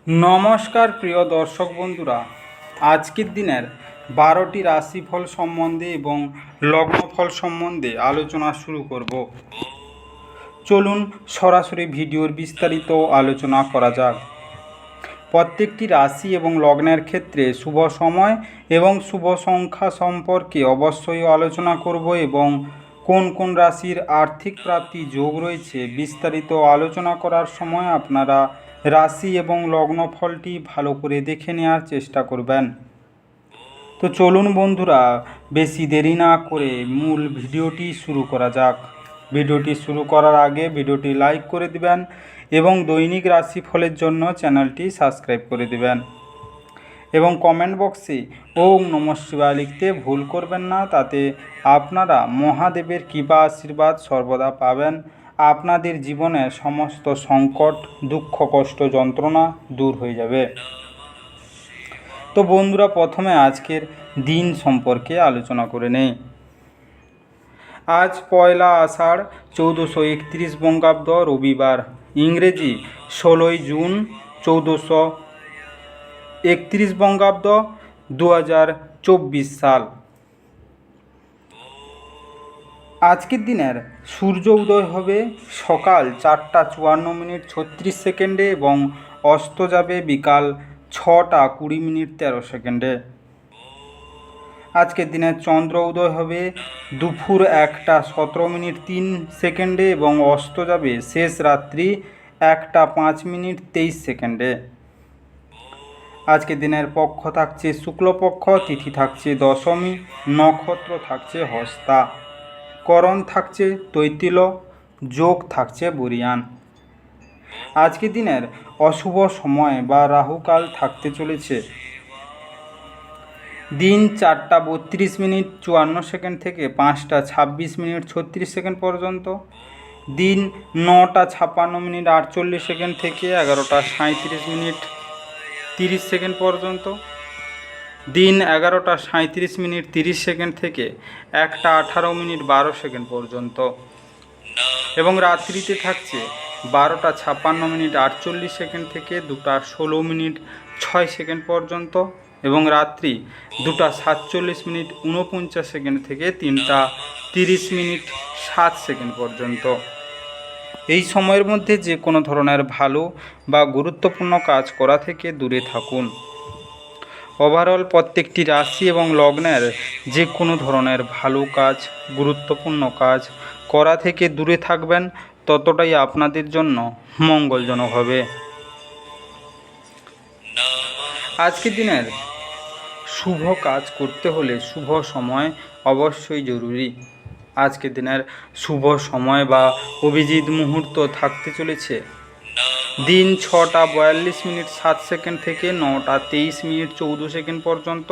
নমস্কার প্রিয় দর্শক বন্ধুরা, আজকের দিনের 12টি রাশিফল সম্বন্ধে এবং লগ্নফল সম্বন্ধে আলোচনা শুরু করব। চলুন সরাসরি ভিডিওর বিস্তারিত আলোচনা করা যাক। প্রত্যেকটি রাশি এবং লগ্নের ক্ষেত্রে শুভ সময় এবং শুভ সংখ্যা সম্পর্কে অবশ্যই আলোচনা করব এবং কোন কোন রাশির আর্থিক প্রাপ্তি যোগ রয়েছে বিস্তারিত আলোচনা করার সময় আপনারা রাশি এবং লগ্নফলটি ভালো করে দেখে নেওয়ার চেষ্টা করবেন। তো চলুন বন্ধুরা, বেশি দেরি না করে মূল ভিডিওটি শুরু করা যাক। ভিডিওটি শুরু করার আগে ভিডিওটি লাইক করে দিবেন এবং দৈনিক রাশিফলের জন্য চ্যানেলটি সাবস্ক্রাইব করে দিবেন এবং কমেন্ট বক্সে ওম নমঃ শিবায় লিখতে ভুল করবেন না। তাতে আপনারা মহাদেবের কৃপা আশীর্বাদ সর্বদা পাবেন। আপনাদের জীবনের সমস্ত সংকট, দুঃখ, কষ্ট, যন্ত্রণা দূর হয়ে যাবে। তো বন্ধুরা, প্রথমে আজকের দিন সম্পর্কে আলোচনা করে নেই। আজ পয়লা আষাঢ় 1431 বঙ্গাব্দ, রবিবার, ইংরেজি 16ই জুন 1431 বঙ্গাব্দ, 2024 সাল। আজকের দিনের সূর্য উদয় হবে সকাল 4টা 54 মিনিট 36 সেকেন্ডে এবং অস্ত যাবে বিকাল 6টা 20 মিনিট 13 সেকেন্ডে। আজকের দিনে চন্দ্র উদয় হবে দুপুর 1টা 17 মিনিট 3 সেকেন্ডে এবং অস্ত যাবে শেষ রাত্রি 1টা 5 মিনিট 23 সেকেন্ডে। আজকের দিনের পক্ষ থাকছে শুক্লপক্ষ, তিথি থাকছে দশমী, নক্ষত্র থাকছে হস্তা, করণ থাকছে তৈতিল, যোগ থাকছে বরিয়ান। আজকের দিনের অশুভ সময় বা রাহুকাল থাকতে চলেছে দিন 4টা 32 মিনিট 54 সেকেন্ড থেকে 5টা 26 মিনিট 36 সেকেন্ড পর্যন্ত, দিন 9টা 56 মিনিট 48 সেকেন্ড থেকে 11টা 37 মিনিট 30 সেকেন্ড পর্যন্ত, দিন 11টা 37 মিনিট 30 সেকেন্ড থেকে 1টা 18 মিনিট 12 সেকেন্ড পর্যন্ত এবং রাত্রিতে থাকছে 12টা 56 মিনিট 48 সেকেন্ড থেকে 2টা 16 মিনিট 6 সেকেন্ড পর্যন্ত এবং রাত্রি 2টা 47 মিনিট 49 সেকেন্ড থেকে 3টা 30 মিনিট 7 সেকেন্ড পর্যন্ত। এই সময়ের মধ্যে যে কোনো ধরনের ভালো বা গুরুত্বপূর্ণ কাজ করা থেকে দূরে থাকুন। ওভারঅল প্রত্যেকটি রাশি এবং লগ্নের যে কোনো ধরনের ভালো কাজ, গুরুত্বপূর্ণ কাজ করা থেকে দূরে থাকবেন, ততটাই আপনাদের জন্য মঙ্গলজনক হবে। আজকের দিনের শুভ কাজ করতে হলে শুভ সময় অবশ্যই জরুরি। আজকের দিনের শুভ সময় বা অভিজিৎ মুহূর্ত থাকতে চলেছে দিন 6টা 42 মিনিট 7 সেকেন্ড থেকে 9টা 23 মিনিট 14 সেকেন্ড পর্যন্ত,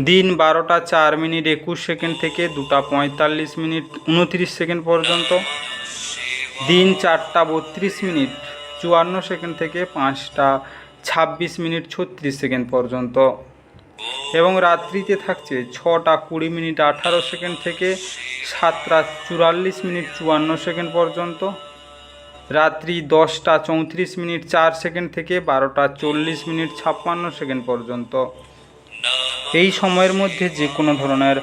দিন 12টা 4 মিনিট 21 সেকেন্ড থেকে 2টা 45 মিনিট 29 সেকেন্ড পর্যন্ত, দিন 4টা 32 মিনিট 54 সেকেন্ড থেকে 5টা 26 মিনিট 36 সেকেন্ড পর্যন্ত এবং রাত্রিতে থাকছে 6টা 20 মিনিট 18 সেকেন্ড থেকে 7টা 44 মিনিট 54 সেকেন্ড পর্যন্ত, রাত্রি 10টা 34 মিনিট 4 সেকেন্ড থেকে 12টা 40 মিনিট 56 সেকেন্ড পর্যন্ত। এই সময়ের মধ্যে যে কোনো ধরনের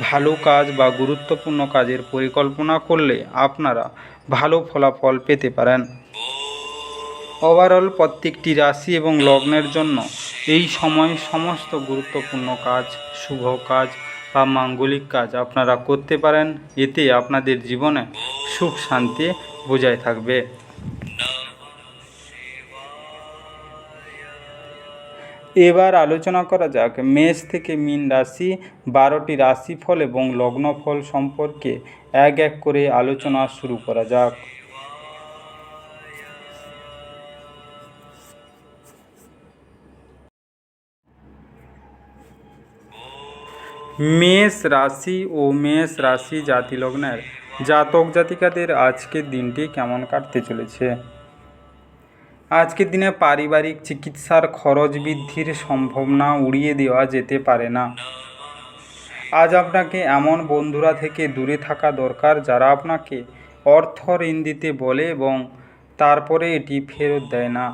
ভালো কাজ বা গুরুত্বপূর্ণ কাজের পরিকল্পনা করলে আপনারা ভালো ফলাফল পেতে পারেন। ওভারঅল প্রত্যেকটি রাশি এবং লগ্নের জন্য এই সময় সমস্ত গুরুত্বপূর্ণ কাজ, শুভ কাজ বা মাঙ্গলিক কাজ আপনারা করতে পারেন। এতে আপনাদের জীবনে সুখ শান্তি বজায় থাকবে। এবার আলোচনা করা যাক মেষ থেকে মীন রাশি 12টি রাশিফল এবং লগ্নফল সম্পর্কে এক এক করে আলোচনা শুরু করা যাক। মেষ রাশি ও মেষ রাশি জাতি লগ্নের জাতক জাতিকাদের আজকের দিনটি কেমন কাটতে চলেছে? আজকের দিনে পারিবারিক চিকিৎসার খরচ বৃদ্ধির সম্ভাবনা উড়িয়ে দেওয়া যেতে পারে না। আজ আপনাকে এমন বন্ধুরা থেকে দূরে থাকা দরকার যারা আপনাকে অর্থ ঋণ দিতে বলে এবং তারপরে এটি ফেরত দেয় না।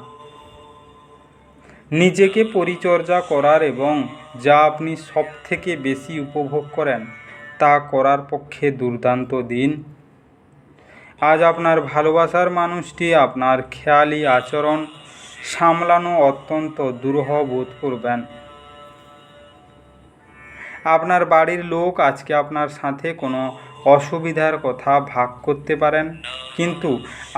নিজেকে পরিচর্যা করার এবং যা আপনি সবথেকে বেশি উপভোগ করেন তা করার পক্ষে দুর্দান্ত দিন। আজ আপনার ভালোবাসার মানুষটি আপনার খেয়ালি আচরণ সামলানো অত্যন্ত দুরূহ বোধ করবেন। আপনার বাড়ির লোক আজকে আপনার সাথে কোনো অসুবিধার কথা ভাগ করতে পারেন, কিন্তু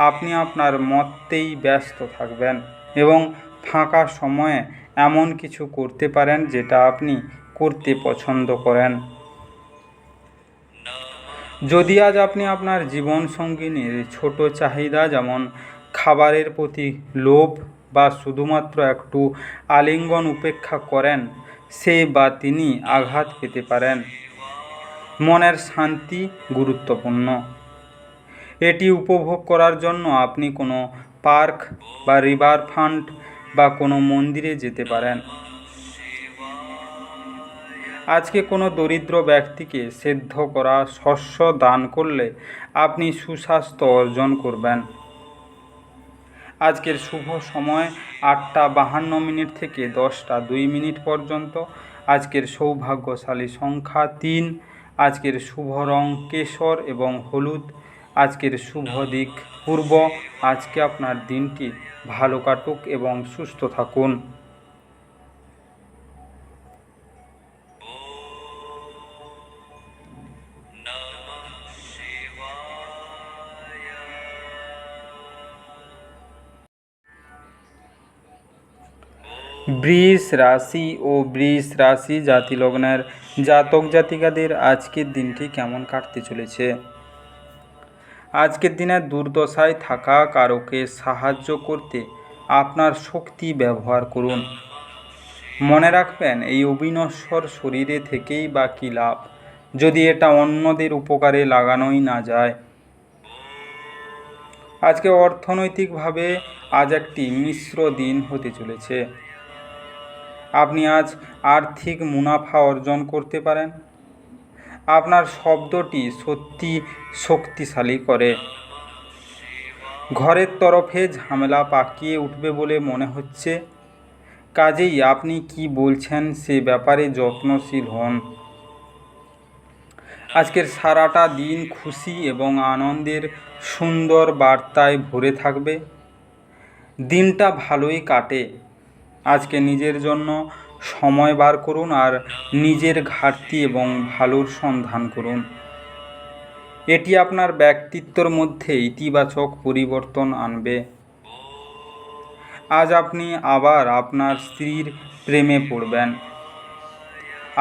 আপনি আপনার মতেই ব্যস্ত থাকবেন এবং ফাঁকা সময়ে এমন কিছু করতে পারেন যেটা আপনি করতে পছন্দ করেন। যদি আজ আপনি আপনার জীবনসঙ্গিনীর ছোট চাহিদা যেমন খাবারের প্রতি লোভ বা শুধুমাত্র একটু আলিঙ্গন উপেক্ষা করেন, সে বা তিনি আঘাত পেতে পারেন। মনের শান্তি গুরুত্বপূর্ণ। এটি উপভোগ করার জন্য আপনি কোনো পার্ক বা রিভার ফ্রন্ট বা কোনো মন্দিরে যেতে পারেন। আজকে কোনো দরিদ্র ব্যক্তিকে সেদ্ধ করা শস্য দান করলে আপনি সুস্বাস্থ্য অর্জন করবেন। আজকের শুভ সময় 8টা 52 থেকে 10টা 2 পর্যন্ত। আজকের সৌভাগ্যশালী সংখ্যা 3। আজকের শুভ রং কেশর এবং হলুদ। আজকের শুভ দিক পূর্ব। আজকে আপনার দিনটি ভালো কাটুক এবং সুস্থ থাকুন। বৃষ রাশি ও বৃষ রাশি জাতিলগ্নের জাতক জাতিকাদের আজকের দিনটি কেমন কাটতে চলেছে। আজকের দিনে দুর্দশায় থাকা কারোকে সাহায্য করতে আপনার শক্তি ব্যবহার করুন। মনে রাখবেন, এই অবিনশ্বর শরীরে থেকেই বা কী লাভ যদি এটা অন্যদের উপকারে লাগানোই না যায়। আজকে অর্থনৈতিকভাবে আজ একটি মিশ্র দিন হতে চলেছে। আপনি আজ আর্থিক মুনাফা অর্জন করতে পারেন। আপনার শব্দটি সত্যি শক্তিশালী করে। ঘরের তরফে ঝামেলা পাকিয়ে উঠবে বলে মনে হচ্ছে, কাজেই আপনি কি বলছেন সে ব্যাপারে যত্নশীল হন। আজকের সারাটা দিন খুশি এবং আনন্দের সুন্দর বার্তায় ভরে থাকবে। দিনটা ভালোই কাটে। আজকে নিজের জন্য সময় বার করুন আর নিজের ঘাটতি এবং ভালোর সন্ধান করুন। এটি আপনার ব্যক্তিত্বের মধ্যে ইতিবাচক পরিবর্তন আনবে। আজ আপনি আবার আপনার স্ত্রীর প্রেমে পড়বেন।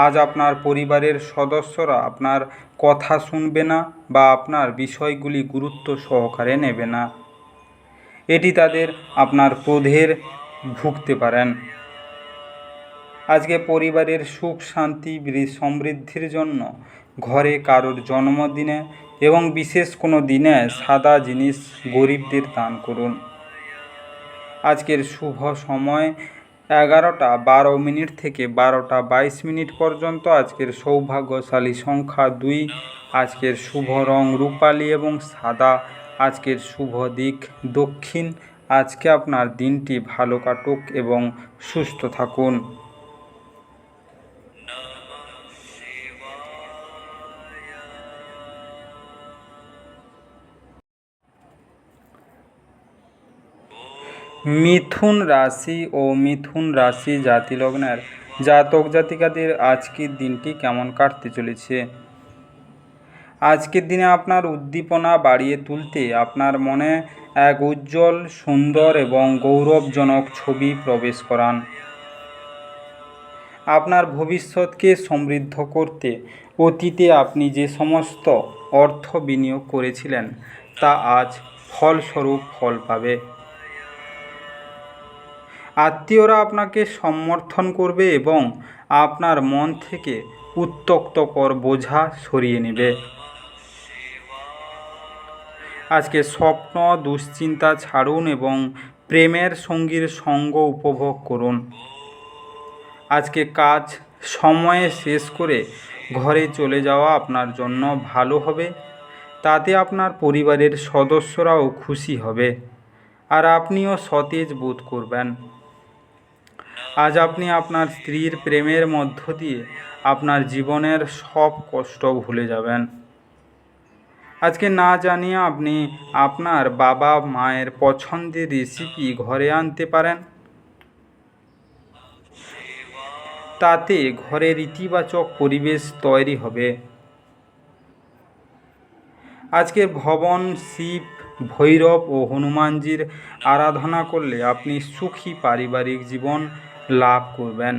আজ আপনার পরিবারের সদস্যরা আপনার কথা শুনবে না বা আপনার বিষয়গুলি গুরুত্ব সহকারে নেবে না। এটি তাদের আপনার ক্রোধের ভুগতে পারেন। আজকে পরিবারের সুখ শান্তি সমৃদ্ধির জন্য ঘরে কারোর জন্মদিনে এবং বিশেষ কোনো দিনে সাদা জিনিস গরিবদের দান করুন। আজকের শুভ সময় 11টা 12 থেকে 12টা 22 পর্যন্ত। আজকের সৌভাগ্যশালী সংখ্যা 2। আজকের শুভ রং রূপালি এবং সাদা। আজকের শুভ দিক দক্ষিণ। আজকে আপনার দিনটি ভালো কাটুক এবং সুস্থ থাকুন। মিথুন রাশি ও মিথুন রাশি জাতিলগ্নের জাতক জাতিকাদের আজকের দিনটি কেমন কাটতে চলেছে। আজকের দিনে আপনার উদ্দীপনা বাড়িয়ে তুলতে আপনার মনে এক উজ্জ্বল সুন্দর এবং গৌরবজনক ছবি প্রবেশ করান। আপনার ভবিষ্যৎকে সমৃদ্ধ করতে অতীতে আপনি যে সমস্ত অর্থ বিনিয়োগ করেছিলেন তা আজ ফলস্বরূপ ফল পাবে। আত্মীয়রা আপনাকে সমর্থন করবে এবং আপনার মন থেকে উত্ত্যক্তকর বোঝা সরিয়ে নেবে। আজকে স্বপ্ন দুশ্চিন্তা ছাড়ুন এবং প্রেমের সঙ্গীর সঙ্গ উপভোগ করুন। আজকে কাজ সময়ে শেষ করে ঘরে চলে যাওয়া আপনার জন্য ভালো হবে। তাতে আপনার পরিবারের সদস্যরাও খুশি হবে আর আপনিও সতেজ বোধ করবেন। আজ আপনি আপনার স্ত্রীর প্রেমের মধ্য দিয়ে আপনার জীবনের সব কষ্ট ভুলে যাবেন। আজকে না জানিয়ে আপনি আপনার বাবা মায়ের পছন্দের রেসিপি ঘরে আনতে পারেন। তাতে ঘরের ইতিবাচক পরিবেশ তৈরি হবে। আজকে ভগবান শিব, ভৈরব ও হনুমানজির আরাধনা করলে আপনি সুখী পারিবারিক জীবন লাভ করবেন।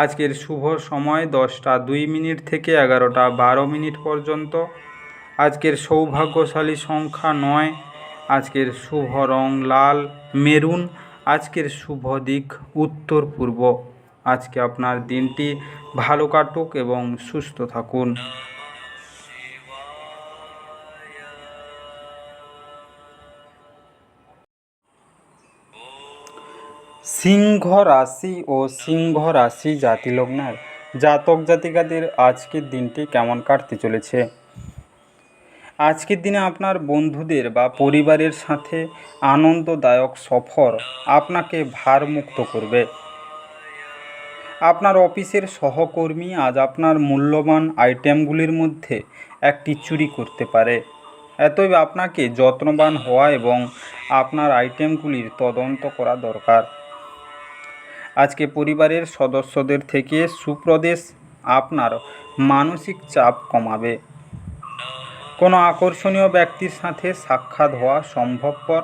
আজকের শুভ সময় 10টা 2 মিনিট থেকে 11টা 12 মিনিট পর্যন্ত। আজকের সৌভাগ্যশালী সংখ্যা 9। আজকের শুভ রং লাল মেরুন। আজকের শুভ দিক উত্তর পূর্ব। আজকে আপনার দিনটি ভালো কাটুক এবং সুস্থ থাকুন। সিংহ রাশি ও সিংহ রাশি জাতিলগ্নের জাতক জাতিকাদের আজকের দিনটি কেমন কাটতে চলেছে। আজকের দিনে আপনার বন্ধুদের বা পরিবারের সাথে আনন্দদায়ক সফর আপনাকে ভারমুক্ত করবে। আপনার অফিসের সহকর্মী আজ আপনার মূল্যবান আইটেমগুলির মধ্যে একটি চুরি করতে পারে। অতএব আপনাকে যত্নবান হওয়া এবং আপনার আইটেমগুলির তদন্ত করা দরকার। আজকে পরিবারের সদস্যদের থেকে সুপ্রদেশ আপনার মানসিক চাপ কমাবে। কোনো আকর্ষণীয় ব্যক্তির সাথে সাক্ষাৎ হওয়া সম্ভবপর।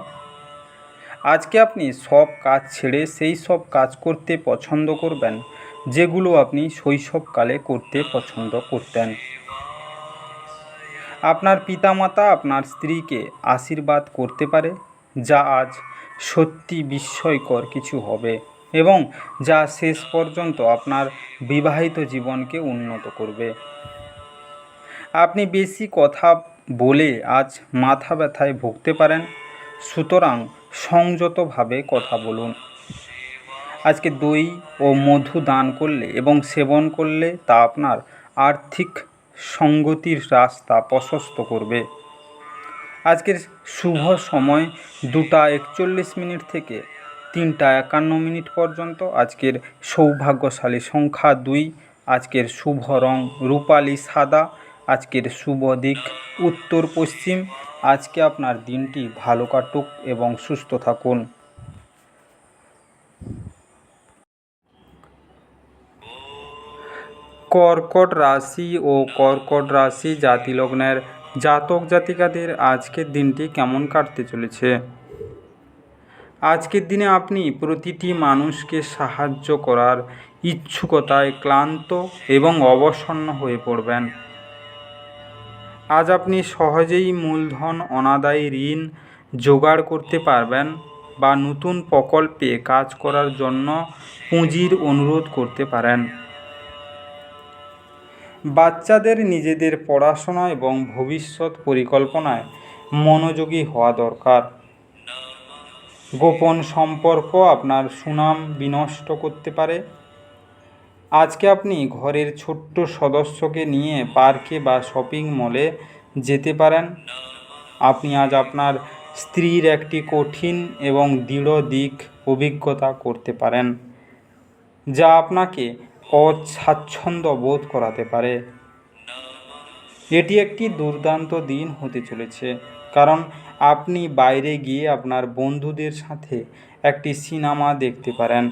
আজকে আপনি সব কাজ ছেড়ে সেই সব কাজ করতে পছন্দ করবেন যেগুলো আপনি শৈশবকালে করতে পছন্দ করতেন। আপনার পিতামাতা আপনার স্ত্রীকে আশীর্বাদ করতে পারে, যা আজ সত্যি বিস্ময়কর কিছু হবে এবং যা শেষ পর্যন্ত আপনার বিবাহিত জীবনকে উন্নত করবে। আপনি বেশি কথা বলে আজ মাথা ব্যথায় ভুগতে পারেন, সুতরাং সংযতভাবে কথা বলুন। আজকে দই ও মধু দান করলে এবং সেবন করলে তা আপনার আর্থিক সঙ্গতির রাস্তা প্রশস্ত করবে। আজকের শুভ সময় 2টা 41 মিনিট থেকে 3টা 51 মিনিট পর্যন্ত। আজকের সৌভাগ্যশালী সংখ্যা 2। আজকের শুভ রং রূপালি সাদা। আজকের শুভ দিক উত্তর পশ্চিম। আজকে আপনার দিনটি ভালো কাটুক এবং সুস্থ থাকুন। কর্কট রাশি ও কর্কট রাশি জাতিলগ্নের জাতক জাতিকাদের আজকের দিনটি কেমন কাটতে চলেছে। আজকের দিনে আপনি প্রতিটি মানুষকে সাহায্য করার ইচ্ছুকতায় ক্লান্ত এবং অবসন্ন হয়ে পড়বেন। আজ আপনি সহজেই মূলধন অনাদায়ী ঋণ জোগাড় করতে পারবেন বা নতুন প্রকল্পে কাজ করার জন্য পুঁজির অনুরোধ করতে পারেন। বাচ্চাদের নিজেদের পড়াশোনা এবং ভবিষ্যৎ পরিকল্পনায় মনোযোগী হওয়া দরকার। গোপন সম্পর্ক আপনার সুনাম বিনষ্ট করতে পারে। আজকে আপনি ঘরের ছোট্ট সদস্যকে নিয়ে পার্কে বা শপিং মলে যেতে পারেন। আপনি আজ আপনার স্ত্রীর একটি কঠিন এবং দৃঢ় দিক অভিজ্ঞতা করতে পারেন, যা আপনাকে অস্বাচ্ছন্দ্য বোধ করাতে পারে। এটি একটি দুর্দান্ত দিন হতে চলেছে, কারণ আপনি বাইরে গিয়ে আপনার বন্ধুদের সাথে একটি সিনেমা দেখতে পারেন।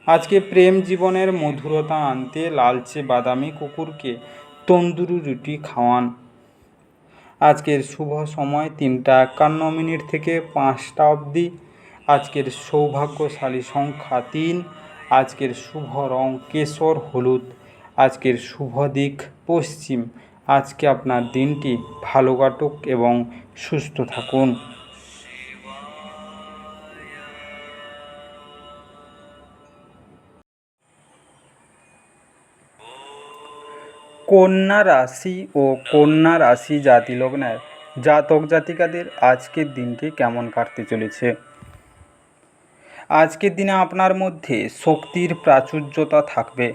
আজকে প্রেম জীবনের মধুরতা আনতে লালচে বাদামি কুকুরকে তন্দুরি রুটি খাওয়ান। আজকের শুভ সময় 3টা 51 মিনিট থেকে 5টা অবধি। আজকের সৌভাগ্যশালী সংখ্যা 3। আজকের শুভ রং কেশর হলুদ। আজকের শুভ দিক পশ্চিম। আজকে আপনার দিনটি ভালো কাটুক এবং সুস্থ থাকুন। কন্যা রাশি ও কন্যা রাশি জাতিলগ্নের জাতক জাতিকাদের আজকের দিনটি কেমন কাটতে চলেছে। আজকের দিনে আপনার মধ্যে শক্তির প্রাচুর্যতা থাকবে,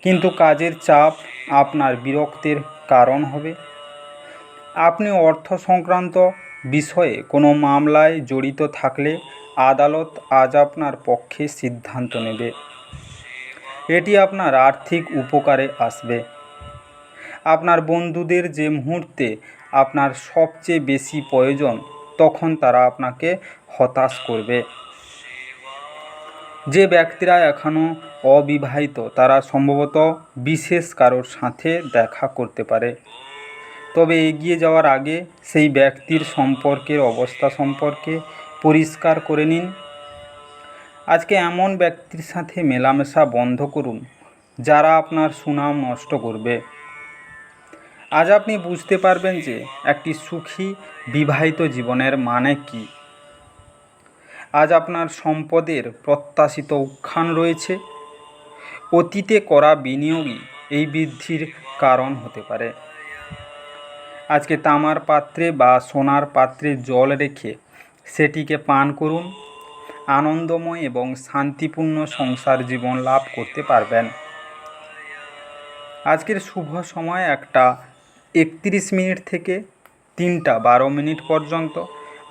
কিন্তু কাজের চাপ আপনার বিরক্তির কারণ হবে। আপনি অর্থ সংক্রান্ত বিষয়ে কোনো মামলায় জড়িত থাকলে আদালত আজ আপনার পক্ষে সিদ্ধান্ত নেবে। এটি আপনার আর্থিক উপকারে আসবে। আপনার বন্ধুদের যে মুহূর্তে আপনার সবচেয়ে বেশি প্রয়োজন তখন তারা আপনাকে হতাশ করবে। যে ব্যক্তিরা এখনও অবিবাহিত তারা সম্ভবত বিশেষ কারোর সাথে দেখা করতে পারে। তবে এগিয়ে যাওয়ার আগে সেই ব্যক্তির সম্পর্কের অবস্থা সম্পর্কে পরিষ্কার করে নিন। আজকে এমন ব্যক্তির সাথে মেলামেশা বন্ধ করুন যারা আপনার সুনাম নষ্ট করবে। আজ আপনি বুঝতে পারবেন যে একটি সুখী বিবাহিত জীবনের মানে কী। আজ আপনার সম্পদের প্রত্যাশিত উত্থান রয়েছে। অতীতে করা বিনিয়োগই এই বৃদ্ধির কারণ হতে পারে। আজকে তামার পাত্রে বা সোনার পাত্রে জল রেখে সেটিকে পান করুন। আনন্দময় এবং শান্তিপূর্ণ সংসার জীবন লাভ করতে পারবেন। আজকের শুভ সময় 1:31 মিনিট থেকে 3:12 পর্যন্ত।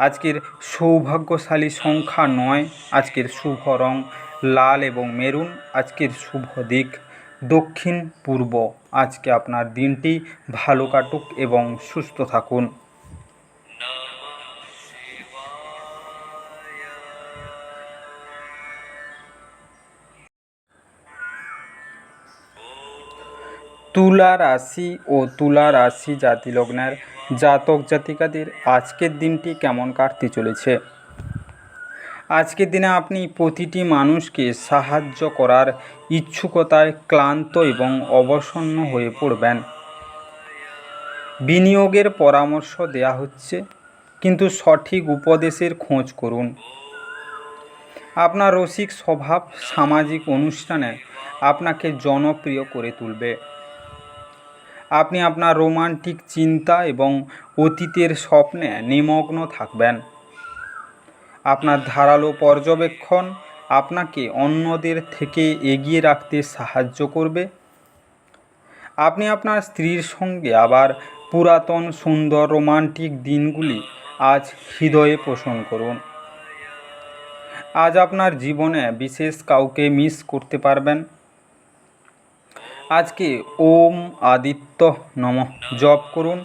আজকের সৌভাগ্যশালী সংখ্যা 9। আজকের শুভ রং লাল এবং মেরুন। আজকের শুভ দিক দক্ষিণ পূর্ব। আজকে আপনার দিনটি ভালো কাটুক এবং সুস্থ থাকুন। তুলা রাশি ও তুলা রাশি জাতি লগ্নের জাতক জাতিকাদের আজকের দিনটি কেমন কাটতে চলেছে। আজকের দিনে আপনি প্রতিটি মানুষকে সাহায্য করার ইচ্ছুকতায় ক্লান্ত এবং অবসন্ন হয়ে পড়বেন। বিনিয়োগের পরামর্শ দেয়া হচ্ছে, কিন্তু সঠিক উপদেশের খোঁজ করুন। আপনার রসিক স্বভাব সামাজিক অনুষ্ঠানে আপনাকে জনপ্রিয় করে তুলবে। আপনি আপনার রোমান্টিক চিন্তা এবং অতীতের স্বপ্নে নিমগ্ন থাকবেন। আপনার ধারালো পর্যবেক্ষণ আপনাকে অন্যদের থেকে এগিয়ে রাখতে সাহায্য করবে। আপনি আপনার স্ত্রীর সঙ্গে আবার পুরাতন সুন্দর রোমান্টিক দিনগুলি আজ হৃদয়ে পোষণ করুন। আজ আপনার জীবনে বিশেষ কাউকে মিস করতে পারবেন। আজকে ওম আদিত্য নমঃ জপ করুন।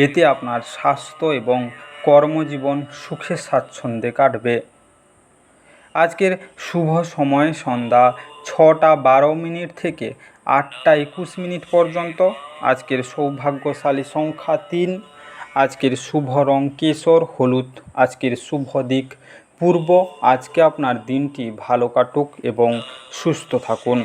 এতে আপনার স্বাস্থ্য এবং কর্মজীবন সুখে স্বাচ্ছন্দ্যে কাটবে। আজকের শুভ সময় সন্ধ্যা 6:12 থেকে 8:21 পর্যন্ত। আজকের সৌভাগ্যশালী সংখ্যা 3। আজকের শুভ রং কেশর হলুদ। আজকের শুভ দিক পূর্ব। আজকে আপনার দিনটি ভালো কাটুক এবং সুস্থ থাকুন।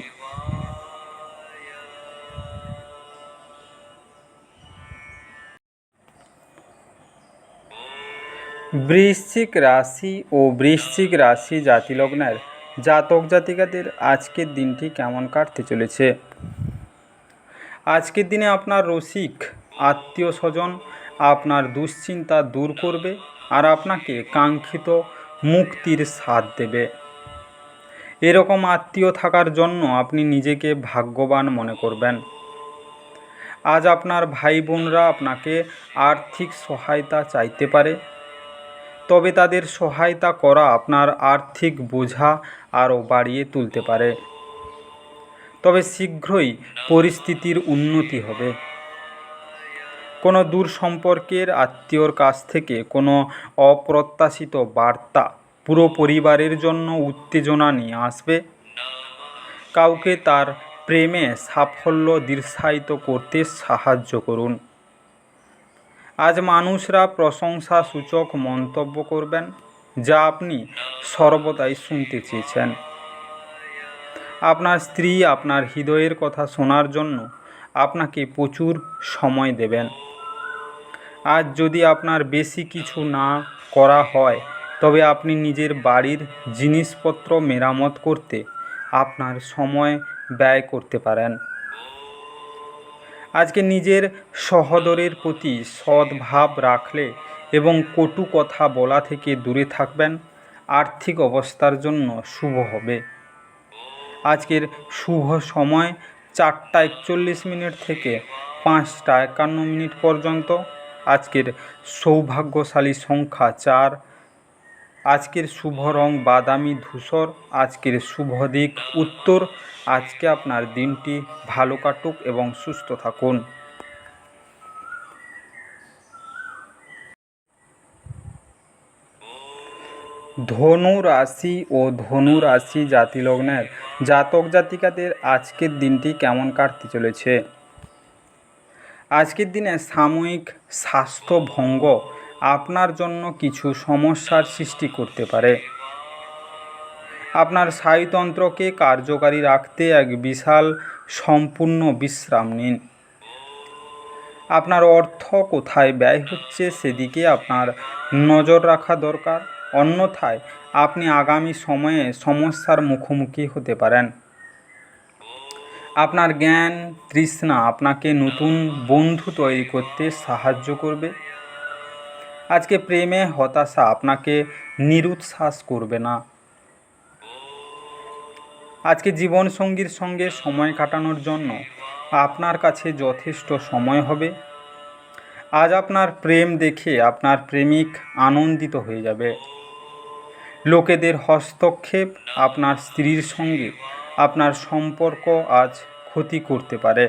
বৃশ্চিক রাশি ও বৃশ্চিক রাশি জাতিলগ্নের জাতক জাতিকাদের আজকের দিনটি কেমন কাটতে চলেছে। আজকের দিনে আপনার রসিক আত্মীয় স্বজন আপনার দুশ্চিন্তা দূর করবে আর আপনাকে কাঙ্ক্ষিত মুক্তির স্বাদ দেবে। এরকম আত্মীয় থাকার জন্য আপনি নিজেকে ভাগ্যবান মনে করবেন। আজ আপনার ভাই বোনরা আপনাকে আর্থিক সহায়তা চাইতে পারে, তবে তাদের সহায়তা করা আপনার আর্থিক বোঝা আরও বাড়িয়ে তুলতে পারে। তবে শীঘ্রই পরিস্থিতির উন্নতি হবে। কোনো দূর সম্পর্কের আত্মীয়র কাছ থেকে কোনো অপ্রত্যাশিত বার্তা পুরো পরিবারের জন্য উত্তেজনা নিয়ে আসবে। কাউকে তার প্রেমে সাফল্য দীর্ঘায়িত করতে সাহায্য করুন। আজ মানুষরা প্রশংসাসূচক মন্তব্য করবেন, যা আপনি সর্বদাই শুনতে চেয়েছেন। আপনার স্ত্রী আপনার হৃদয়ের কথা শোনার জন্য আপনাকে প্রচুর সময় দেবেন। আজ যদি আপনার বেশি কিছু না করা হয়, তবে আপনি নিজের বাড়ির জিনিসপত্র মেরামত করতে আপনার সময় ব্যয় করতে পারেন। আজকে নিজের সহোদরের প্রতি সদ্ভাব রাখলে এবং কটু কথা বলা থেকে দূরে থাকবেন। আর্থিক অবস্থার জন্য শুভ হবে। আজকের শুভ সময় 4:41 থেকে 5:51 পর্যন্ত। আজকের সৌভাগ্যশালী সংখ্যা 4, আজকের শুভ রং বাদামি ধূসর, আজকের শুভ দিক উত্তর। আজকে আপনার দিনটি ভালো কাটুক এবং সুস্থ থাকুন। ধনু রাশি ও ধনু রাশি জাতিলগ্নের জাতক জাতিকাদের আজকের দিনটি কেমন কাটতে চলেছে। আজকের দিনে সাময়িক স্বাস্থ্য ভঙ্গ আপনার জন্য কিছু সমস্যার সৃষ্টি করতে পারে। আপনার স্নায়ুতন্ত্রকে কার্যকারী রাখতে এক বিশাল সম্পূর্ণ বিশ্রাম নিন। আপনার অর্থ কোথায় ব্যয় হচ্ছে সেদিকে আপনার নজর রাখা দরকার, অন্যথায় আপনি আগামী সময়ে সমস্যার মুখোমুখি হতে পারেন। আপনার জ্ঞান তৃষ্ণা আপনাকে নতুন বন্ধু তৈরি করতে সাহায্য করবে। আজকে প্রেমে হতাশা আপনাকে নিরুৎসাহ করবে না। আজকে জীবনসঙ্গীর সঙ্গে সময় কাটানোর জন্য আপনার কাছে যথেষ্ট সময় হবে। আজ আপনার প্রেম দেখে আপনার প্রেমিক আনন্দিত হয়ে যাবে। লোকেদের হস্তক্ষেপ আপনার স্ত্রীর সঙ্গে আপনার সম্পর্ক আজ ক্ষতি করতে পারে।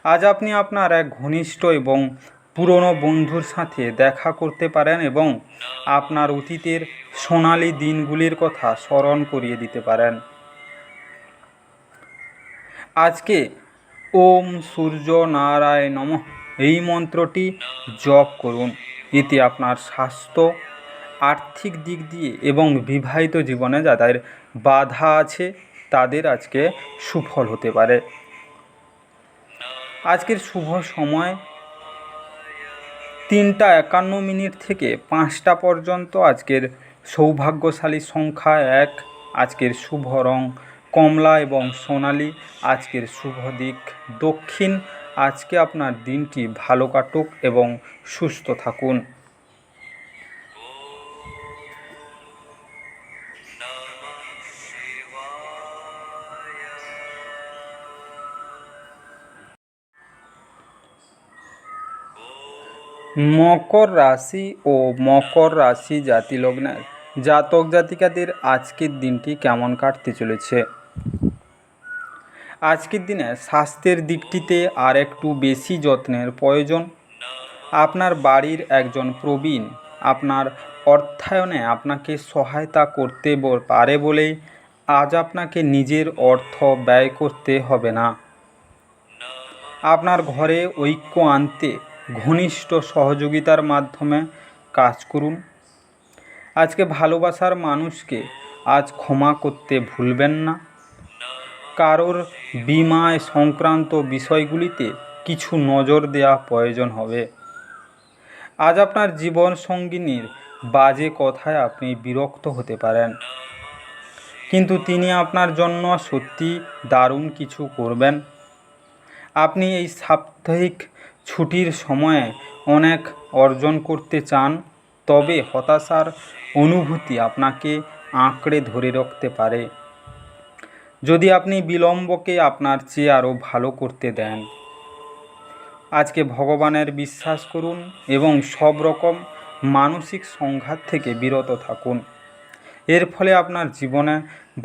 আজ আপনি আপনার এক ঘনিষ্ঠ এবং পুরনো বন্ধুর সাথে দেখা করতে পারেন এবং আপনার অতীতের সোনালী দিনগুলির কথা স্মরণ করিয়ে দিতে পারেন। আজকে ওম সূর্য নারায়ণ নমঃ এই মন্ত্রটি জপ করুন। এতে আপনার স্বাস্থ্য, আর্থিক দিক দিয়ে এবং বিবাহিত জীবনে যাদের বাধা আছে তাদের আজকে সুফল হতে পারে। আজকের শুভ সময় 3টা 51 থেকে 5টা পর্যন্ত। আজকের সৌভাগ্যশালী সংখ্যা 1, আজকের শুভ রং কমলা এবং সোনালি, আজকের শুভ দিক দক্ষিণ। আজকে আপনার দিনটি ভালো কাটুক এবং সুস্থ থাকুন। মকর রাশি ও মকর রাশি জাতিলগ্নের জাতক জাতিকাদের আজকের দিনটি কেমন কাটতে চলেছে। আজকের দিনে স্বাস্থ্যের দিকটিতে আর একটু বেশি যত্নের প্রয়োজন। আপনার বাড়ির একজন প্রবীণ আপনার অর্থায়নে আপনাকে সহায়তা করতে পারে বলেই আজ আপনাকে নিজের অর্থ ব্যয় করতে হবে না। আপনার ঘরে ঐক্য আনতে ঘনিষ্ঠ সহযোগিতার মাধ্যমে কাজ করুন। আজকে ভালোবাসার মানুষকে আজ ক্ষমা করতে ভুলবেন না। কারোর বীমায় সংক্রান্ত বিষয়গুলিতে কিছু নজর দেওয়া প্রয়োজন হবে। আজ আপনার জীবন সঙ্গিনীর বাজে কথায় আপনি বিরক্ত হতে পারেন, কিন্তু তিনি আপনার জন্য সত্যি দারুণ কিছু করবেন। আপনি এই সাপ্তাহিক ছুটির সময়ে অনেক অর্জন করতে চান, তবে হতাশার অনুভূতি আপনাকে আঁকড়ে ধরে রাখতে পারে। যদি আপনি বিলম্বকে আপনার চেয়ে আরও ভালো করতে দেন। আজকে ভগবানের বিশ্বাস করুন এবং সব রকম মানসিক সংঘাত থেকে বিরত থাকুন। এর ফলে আপনার জীবনে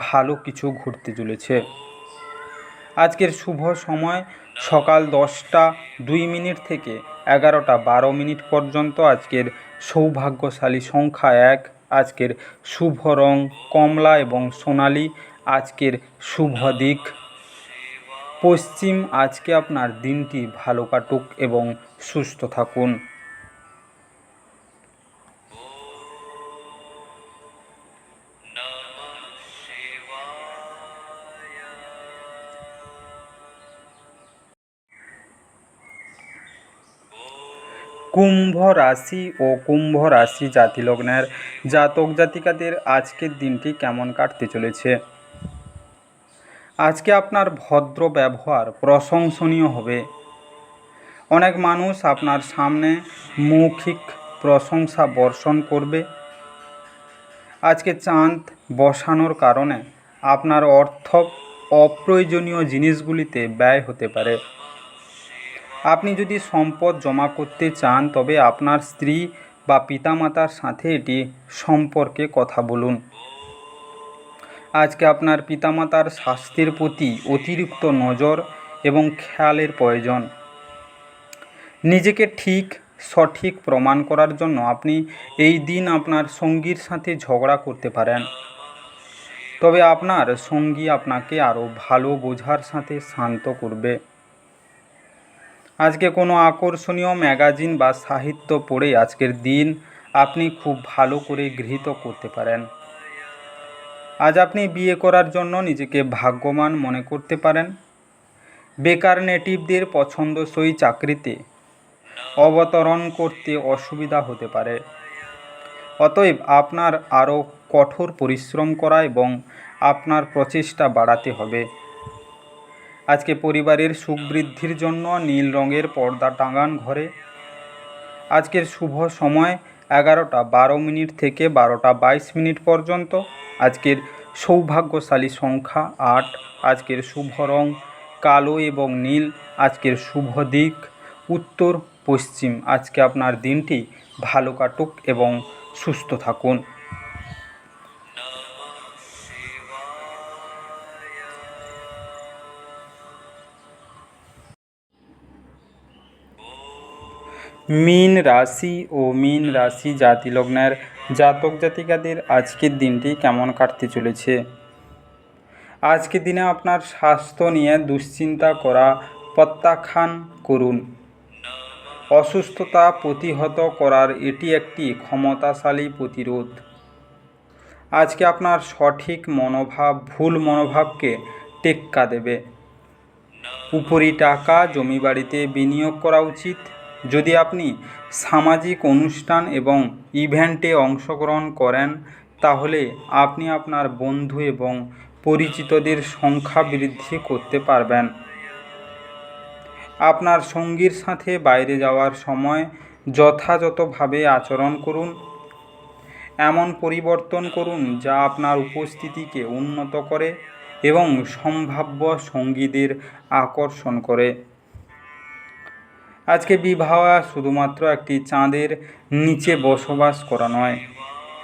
ভালো কিছু ঘটতে চলেছে। আজকের শুভ সময় সকাল 10টা 2 থেকে 11টা 12 পর্যন্ত। আজকের সৌভাগ্যশালী সংখ্যা 1, আজকের শুভ রং কমলা এবং সোনালি, আজকের শুভ দিক পশ্চিম। আজকে আপনার দিনটি ভালো কাটুক এবং সুস্থ থাকুন। কুম্ভ রাশি ও কুম্ভ রাশি জাতিলগ্নের জাতক জাতিকাদের আজকের দিনটি কেমন কাটতে চলেছে। আজকে আপনার ভদ্র ব্যবহার প্রশংসনীয় হবে। অনেক মানুষ আপনার সামনে মৌখিক প্রশংসা বর্ষণ করবে। আজকে চাঁদ বসানোর কারণে আপনার অর্থ অপ্রয়োজনীয় জিনিসগুলিতে ব্যয় হতে পারে। আপনি যদি সম্পদ জমা করতে চান তবে আপনার স্ত্রী বা পিতামাতার সাথে এটি সম্পর্কে কথা বলুন। আজকে আপনার পিতামাতার স্বাস্থ্যের প্রতি অতিরিক্ত নজর এবং খেয়ালের প্রয়োজন। নিজেকে সঠিক প্রমাণ করার জন্য আপনি এই দিন আপনার সঙ্গীর সাথে ঝগড়া করতে পারেন, তবে আপনার সঙ্গী আপনাকে আরও ভালো বোঝার সাথে শান্ত করবে। আজকে কোনো আকর্ষণীয় ম্যাগাজিন বা সাহিত্য পড়ে আজকের দিন আপনি খুব ভালো করে গৃহীত করতে পারেন। আজ আপনি বিয়ে করার জন্য নিজেকে ভাগ্যবান মনে করতে পারেন। বেকার নেটিভদের পছন্দসই চাকরিতে অবতরণ করতে অসুবিধা হতে পারে। অতএব আপনার আরও কঠোর পরিশ্রম করা এবং আপনার প্রচেষ্টা বাড়াতে হবে। আজকে পরিবারের সুখ বৃদ্ধির জন্য নীল রঙের পর্দা টাঙান ঘরে। আজকের শুভ সময় 11:12 থেকে 12:22 পর্যন্ত। আজকের সৌভাগ্যশালী সংখ্যা 8। আজকের শুভ রং কালো এবং নীল। আজকের শুভ দিক উত্তর পশ্চিম। আজকে আপনার দিনটি ভালো কাটুক এবং সুস্থ থাকুন। মীন রাশি ও মীন রাশি জাতি লগ্নের জাতক জাতিকাদের আজকের দিনটি কেমন কাটতে চলেছে। আজকের দিনে আপনার স্বাস্থ্য নিয়ে দুশ্চিন্তা করা প্রত্যাখ্যান করুন। অসুস্থতা প্রতিহত করার এটি একটি ক্ষমতাশালী প্রতিরোধ। আজকে আপনার সঠিক মনোভাব ভুল মনোভাবকে টেক্কা দেবে। উপরি টাকা জমি বাড়িতে বিনিয়োগ করা উচিত। যদি আপনি সামাজিক অনুষ্ঠান এবং ইভেন্টে অংশগ্রহণ করেন তাহলে আপনি আপনার বন্ধু এবং পরিচিতদের সংখ্যা বৃদ্ধি করতে পারবেন। আপনার সঙ্গীর সাথে বাইরে যাওয়ার সময় যথাযথভাবে আচরণ করুন। এমন পরিবর্তন করুন যা আপনার উপস্থিতিকে উন্নত করে এবং সম্ভাব্য সঙ্গীদের আকর্ষণ করে। আজকে বিবাহ শুধুমাত্র একটি চাঁদের নিচে বসবাস করা নয়,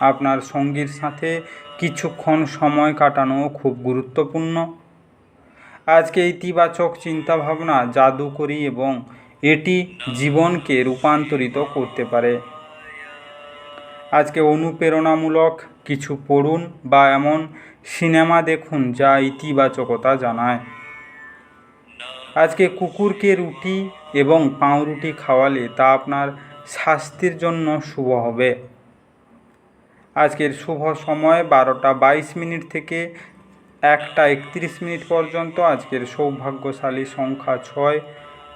আপনার সঙ্গীর সাথে কিছুক্ষণ সময় কাটানো খুব গুরুত্বপূর্ণ। আজকে ইতিবাচক চিন্তাভাবনা জাদুকরী এবং এটি জীবনকে রূপান্তরিত করতে পারে। আজকে অনুপ্রেরণামূলক কিছু পড়ুন বা এমন সিনেমা দেখুন যা ইতিবাচকতা জানায়। আজকে কুকুরকে রুটি এবং পাউরুটি খাওয়ালে তা আপনার স্বাস্থ্যের জন্য শুভ হবে। আজকের শুভ সময় 12:22 থেকে 1:31 পর্যন্ত। আজকের সৌভাগ্যশালী সংখ্যা 6।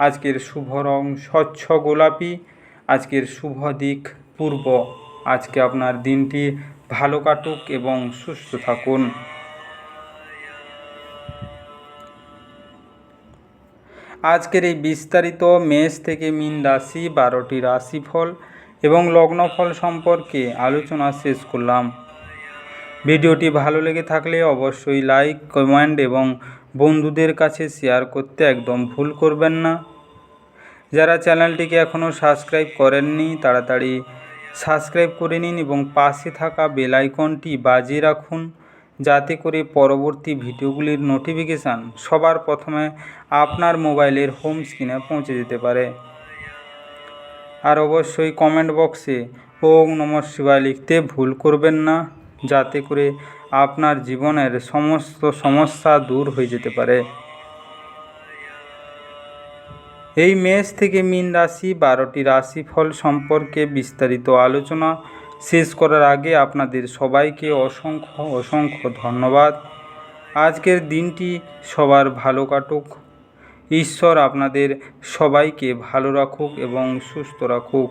আজকের শুভ রং স্বচ্ছ গোলাপি। আজকের শুভ দিক পূর্ব। আজকে আপনার দিনটি ভালো কাটুক এবং সুস্থ থাকুন। আজকের এই বিস্তারিত মেষ থেকে মীন রাশি 12টি রাশিফল এবং লগ্নফল সম্পর্কে আলোচনা শেষ করলাম। ভিডিওটি ভালো লেগে থাকলে অবশ্যই লাইক কমেন্ট এবং বন্ধুদের কাছে শেয়ার করতে একদম ভুল করবেন না। যারা চ্যানেলটিকে এখনও সাবস্ক্রাইব করেননি তাড়াতাড়ি সাবস্ক্রাইব করে নিন এবং পাশে থাকা বেল আইকনটি বাজিয়ে রাখুন, যাতে করে পরবর্তী ভিডিওগুলির নোটিফিকেশান সবার প্রথমে আপনার মোবাইলের হোম স্ক্রিনে পৌঁছে যেতে পারে। আর অবশ্যই কমেন্ট বক্সে ওম নমঃ শিবায় লিখতে ভুল করবেন না, যাতে করে আপনার জীবনের সমস্ত সমস্যা দূর হয়ে যেতে পারে। এই মেষ থেকে মীন রাশি 12টি রাশিফল সম্পর্কে বিস্তারিত আলোচনা শেষ করার আগে আপনাদের সবাইকে অসংখ্য ধন্যবাদ। আজকের দিনটি সবার ভালো কাটুক। ঈশ্বর আপনাদের সবাইকে ভালো রাখুক এবং সুস্থ রাখুক।